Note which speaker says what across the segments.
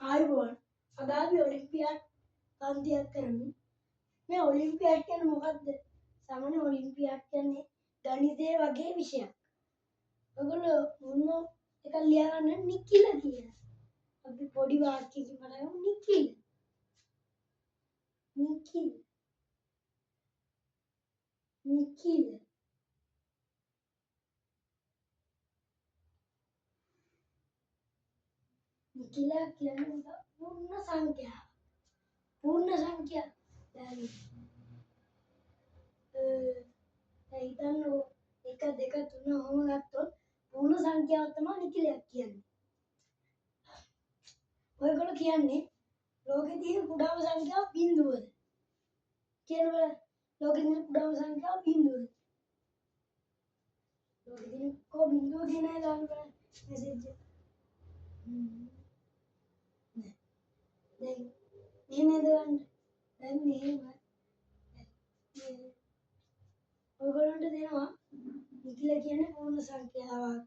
Speaker 1: ආයුබෝවන්. අද අපි ඔලිම්පියාඩ් පන්තියක් කරමු. මේ ඔලිම්පියාඩ් කියන්නේ මොකක්ද? සාමාන්‍ය ඔලිම්පියාඩ් කියන්නේ ගණිතය වගේ විෂයක්. ඔයගොල්ලෝ මොන එකක් ලියා ගන්න නිකිල කියලා. අපි පොඩි වාක්‍යයකින් බලමු නිකිල. නිකිල. නිකිල. නිකිල කියන්නේ පූර්ණ සංඛ්‍යාව. පූර්ණ සංඛ්‍යා දැන් හිතන්න 1 2 3 ඔහොම ගත්තොත් පූර්ණ සංඛ්‍යාව තමයි නිකිලයක් කියන්නේ. ඔයගොල්ලෝ කියන්නේ ලෝකේ තියෙන කුඩාම සංඛ්‍යාව බිඳුවද කියලා බලන්න. ලෝකේ තියෙන කුඩාම සංඛ්‍යාව බිඳුවද? ලෝකේ තියෙන කො බිඳුව කියන එක දාන්න බලන්න මෙසේජ් එක. දැන් මෙහෙම දාන්න. දැන් මෙහෙම ඔයගොල්ලන්ට දෙනවා නිකිල කියන්නේ පූර්ණ සංඛ්‍යාවක්.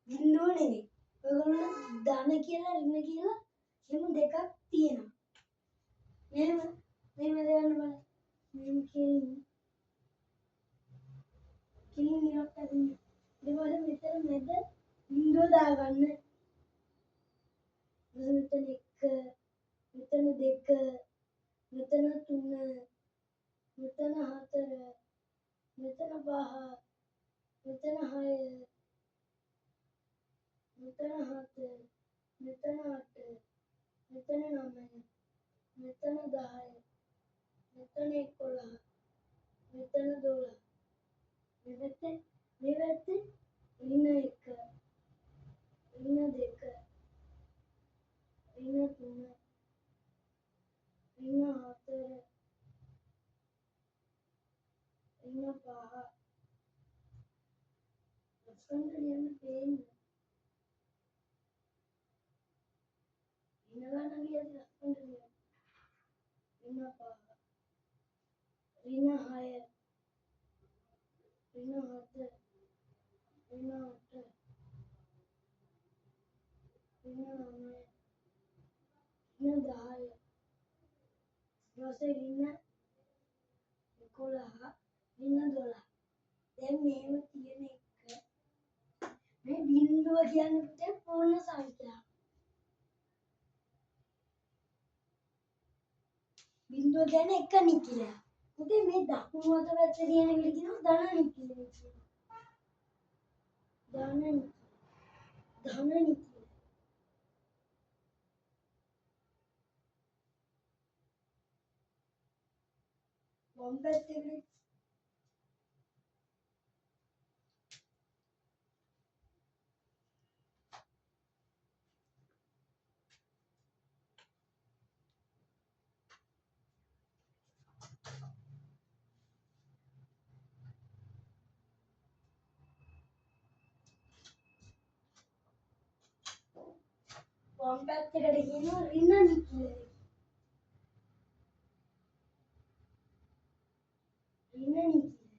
Speaker 1: බිඳුව නෙවෙයි. ඔයගොල්ලෝ ධන කියලා ඍණ කියලා එහෙම දෙකක් තියෙනවා. මෙහෙම දාන්න බලන්න. මෙහෙම කෙලින් ඉරක් අදින්න. ඊට පස්සේ මෙතන මැද බිඳුව දාගන්න. මෙතන 1 මෙතන 2 මෙතන 3 මෙතන 4 මෙතන 5 මෙතන 6 මෙතන 7 මෙතන 8 මෙතන 9 මෙතන 10 මෙතන 11 මෙතන 12 මේ පැත්තේ ඍණ 1 ඍණ 2 ඍණ 3 ඍණ 4 ඍණ 5 ලස්සනට ලියන්න පේන්නේ. ඍණ ගන්න කියද්දි ලස්සනට ලියන්න. ඍණ 5 ඍණ 6 ඍණ 7 ඍණ 8 ඍණ 9 ඍණ 10 ඊළඟට ඍණ 11 ඍණ 12. දැන් මේව තියෙන එක මේ බිඳුව කියන්නේ පුතේ පූර්ණ සංඛ්‍යාව. බිඳුව කියන්නේ එක නිකිලයක්. පුතේ මේ දකුණු අත පැත්තේ තියෙන එකට කියනවා ධන නිකිල කියලා. ධන නිකිල. ධන නිකිල. වම් පැත්තේ වම් පැත්තකට කියනවා ඍණ නිකිල. ඍණ නිකිල.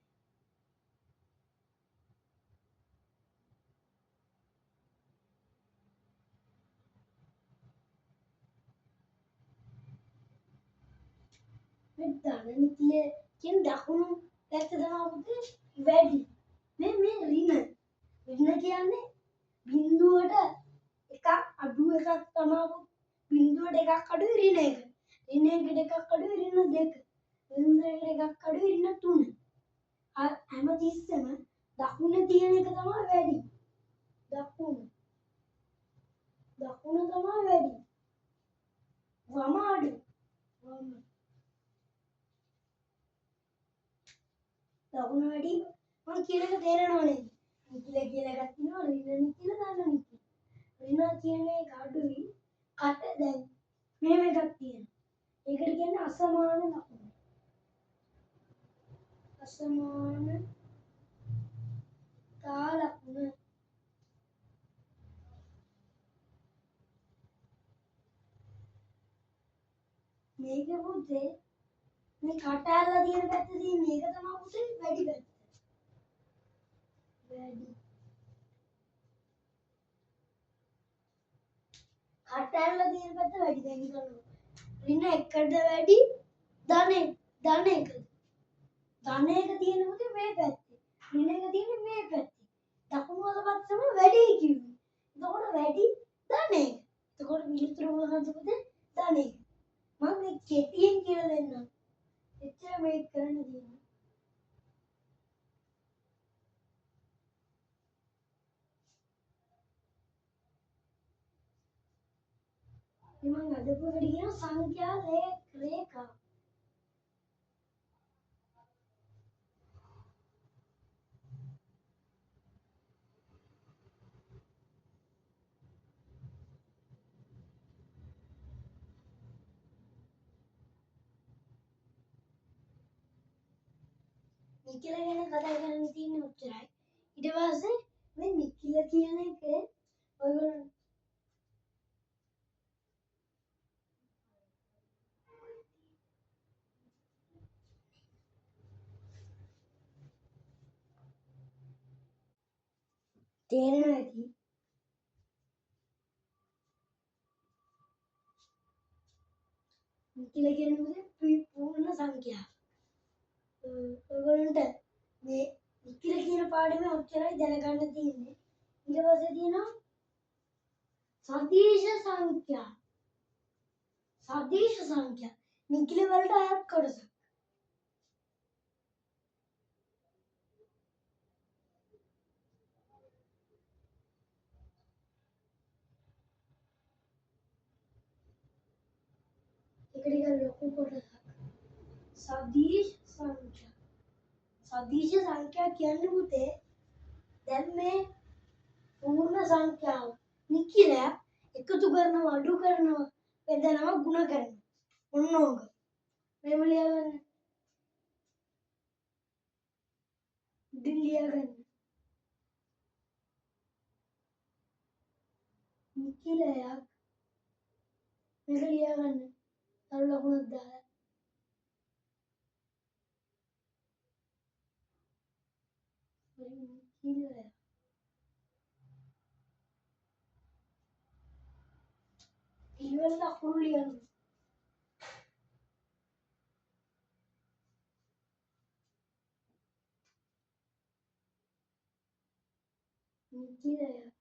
Speaker 1: මේ ධන නිකිල කියන දකුණු පැත්ත තමයි පුතේ වැඩි. මේ ඍණ කියන්නේ බිඳුවට එකක් අඩු එකක් තමයි බිඳුවට එකක් අඩුයි ඍණ 1. ඍණ 1ට එකක් අඩුයි ඍණ 2. ඍණ 2ට එකක් අඩුයි ඍණ 3. හැම තිස්සෙම දකුණේ තියෙන එක තමයි වැඩි. දකුණ තමයි වැඩි. වම අඩු. වම දකුණ වැඩි. මම කියන එක තේරෙනව නේද? නිකිල කියලා එකක් තියෙනවා ඍණ නිකිල ධන නිකිල. ඍණ කියන එක අඩුයි. කට දැන් මෙහෙම එකක් තියෙනවා. ඒකට කියන්නේ අසමාන ලකුණ. අසමාන තා ලකුණ. මේක පුතේ මේ කට ඇරලා තියෙන පැත්තේ තියෙන මේක තමයි පුතේ වැඩි පැත්ත. වැඩි. කටැල්ල තියෙන පැත්ත වැඩි දැන් කරනවා. ඍණ එකද වැඩි ධන එකද? ධන එක තියෙනකොට මේ පැත්තේ. ඍණ එක තියෙන්නේ මේ පැත්තේ. දකුණු අත පැත්තම වැඩි කිව්වේ. එතකොට වැඩි ධන එක. එතකොට විලුතුරු මොකක්ද පුතේ? ධන එක. මම මේ කෙටියෙන් කියලා දෙන්නම්. එච්චර මේක කරන්න තියෙන්නේ. මම අදපුවට කියන සංඛ්‍යා රේඛා. නිකිල ගැන කතා කරන්න තියෙන්නේ ඔච්චරයි. ඊට පස්සේ මේ නිකිල කියන එක ඔයගොල්ලෝ තේරෙනවා ඇති. නිකිල කියන්නේ පූර්ණ සංඛ්‍යාව. ඔයගොල්ලන්ට මේ නිකිල කියන පාඩමේ ඔච්චරයි දැනගන්න තියෙන්නේ. ඊට පස්සේ තියෙනවා සදිශ සංඛ්‍යා. සදිශ සංඛ්‍යා නිකිල වලට අයත් කොටස. ඒක ටික ලොකු කොටසක්. සදිශ සංඛ්‍යා. සදිශ සංඛ්‍යා කියන්නේ පුතේ දැන් මේ පූර්ණ සංඛ්‍යාව නිකිල එකතු කරනවා අඩු කරනවා බෙදනවා ගුණ කරනවා. ඔන්න ඕක. මෙහෙම ලියගන්න. ඉතින් ලියගන්න. නිකිලයක් මේක ලියගන්න. තව ලකුණක් දාලා. නිකිලයක්. ඊළඟ ලකුණු ලියන්න. නිකිලයක්.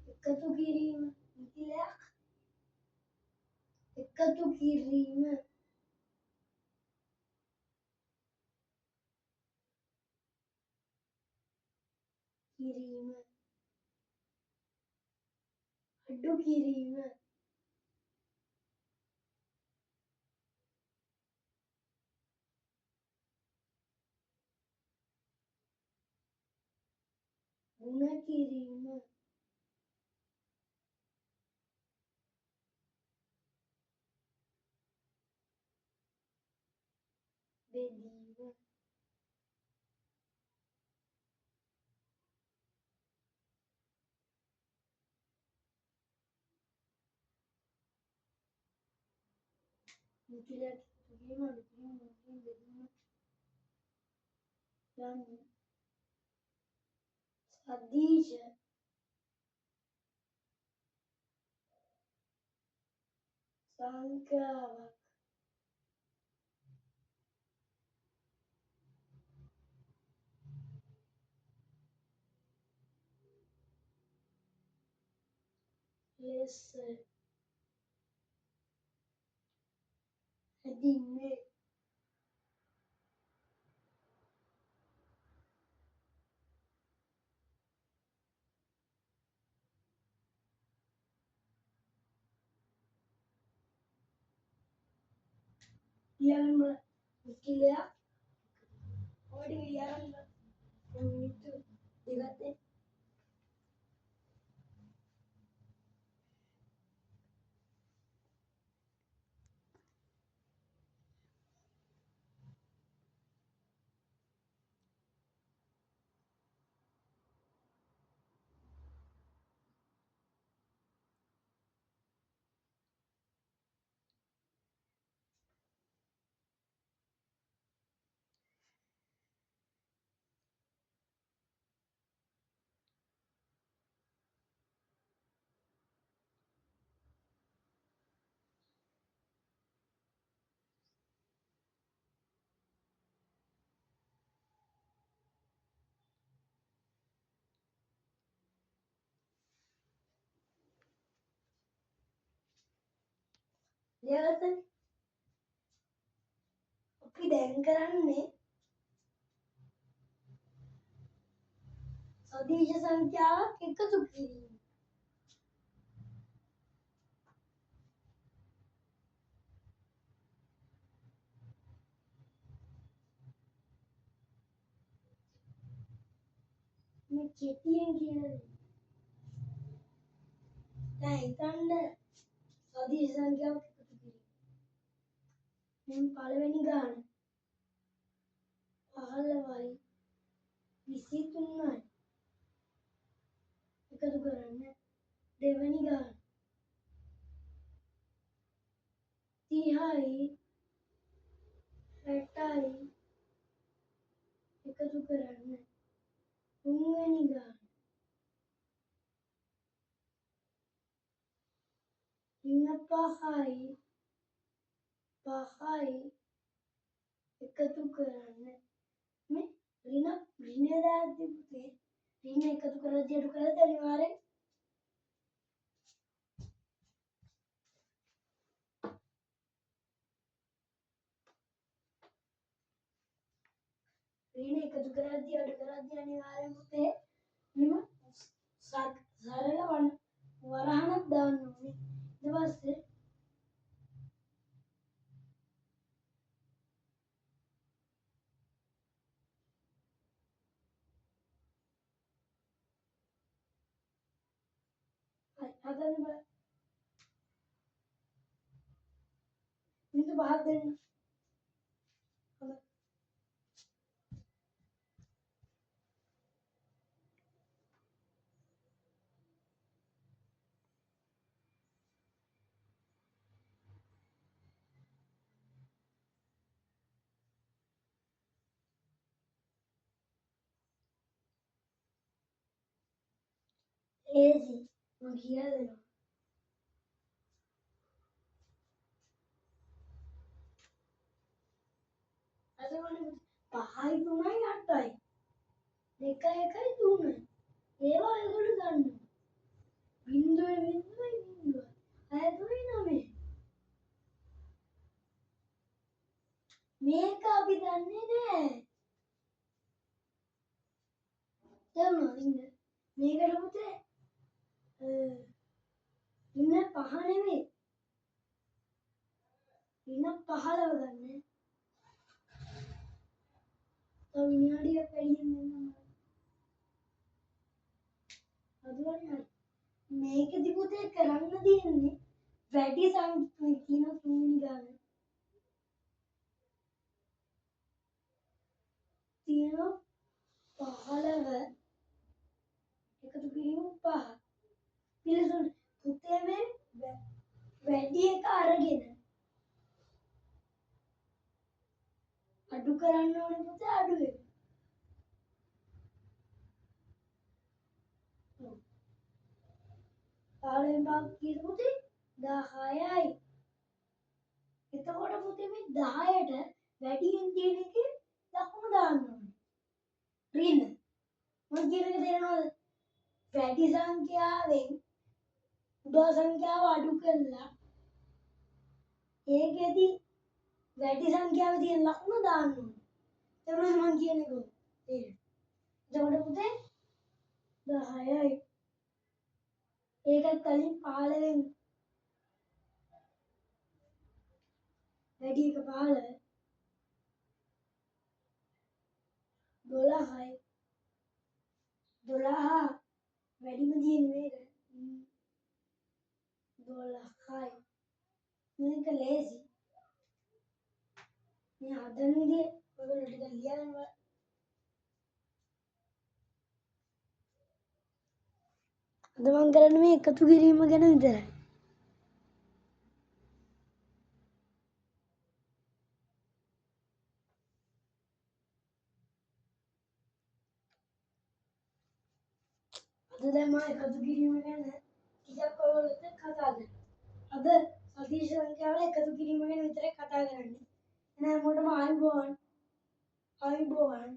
Speaker 1: එකතු කිරීම නිකිලයක් එකතු කිරීම අඩු කිරීම ගුණ කිරීම බෙදීම නිකිලයක් එකතු කිරීම අඩු කිරීම ගුණ කිරීම බෙදීම යන්නේ සදිශ සංඛ්‍යාවක් ලෙස හැදින්වේ. ලියන්න නිකිලයක් ඕඩි ලියන්න මිනිත්තු දෙකක් දෙන්න. ලියාගත්තනේ. අපි දැන් කරන්නේ සදිශ සංඛ්‍යාවක් එකතු කිරීම. මේ කෙටියෙන් කියන්නේ දැන් හිතන්න සදිශ සංඛ්‍යාවක් එකතු කිරීම. මෙන්න පළවෙනි ගාන 15යි 23යි එකතු කරන්න. දෙවෙනි ගාන 30යි 60යි එකතු කරන්න. තුන්වෙනි ගාන 35යි 5යි එකතු කරන්න. මේ ඍණ දාද්දි පුතේ ඍණ එකතු කරද්දී අඩු කරද්දී අනිවාර්යෙන් ඍණ එකතු කරද්දී අඩු කරද්දී අනිවාර්යෙන් පුතේ මෙම සරල වරහණක් දාන්න ඕනේ. ඊට පස්සේ හදන්න බෑ. මිනිත්තු 5ක් දෙන්න. හොඳයි. ඒසි මම කියලා දෙනවා. අදවනේ 5යි 3යි 8යි 2යි 1යි 3යි ඒවා ඒගොල්ලෝ දන්නවා. බිංදුවේ බිංදුවයි බිංදුවයි 6 3යි 9. මේක අපි දන්නේ නෑ. තේරුණාද? මේකට පුතේ ඉන්න 5 නෙමෙයි. ඉන්න 15 ගන්න. තව විනාඩියක් වැඩියෙන් දෙන්නම්. අදවනේ මේකෙදි පුතේ කරන්න තියෙන්නේ වැඩි සංඛ්‍යාවක් කියන තුන්වෙනි ගාන. තියෙනවා 15 එකතු කිරීම 5. පිළිතුරු පුතේ මේ වැඩි එක අරගෙන අඩු කරන්න ඕනේ පුතේ අඩු එක. ඔව්. 15 භාග කීයද පුතේ? 10යි. එතකොට පුතේ මේ 10ට වැඩියෙන් තියෙන එකේ දකුණු දාන්න ඕනේ. ඍණ. මම කියන එක තේරෙනවද? වැඩි සංඛ්‍යාවෙන් උඩ සංඛ්‍යාව අඩු කරලා ඒකෙදි වැඩි සංඛ්‍යාවේ තියෙන ලකුණ දාන්න ඕනේ. එතකොට මම කියන්නේ කොහොමද? එතකොට පුතේ 10යි. ඒකත් කලින් 15න් වැඩි එක 15 12යි 12 වැඩිම තියෙන මේක 12යි. මේක ලේසි. මේ හදන විදිය ඔයගොල්ලෝ ටිකක් ලියන්න බෑ. අද මම කරන්නේ මේ එකතු කිරීම ගැන විතරයි. අද දැන් මම එකතු කිරීම ගැන ටිකක් ඔයගොල්ලොත් එක්ක කතා කරනවා. අද සදිශ සංඛ්‍යාවල එකතු කිරීම ගැන විතරයි කතා කරන්නේ. එහෙනම් හැමෝටම ආයුබෝවන්. ආයුබෝවන්.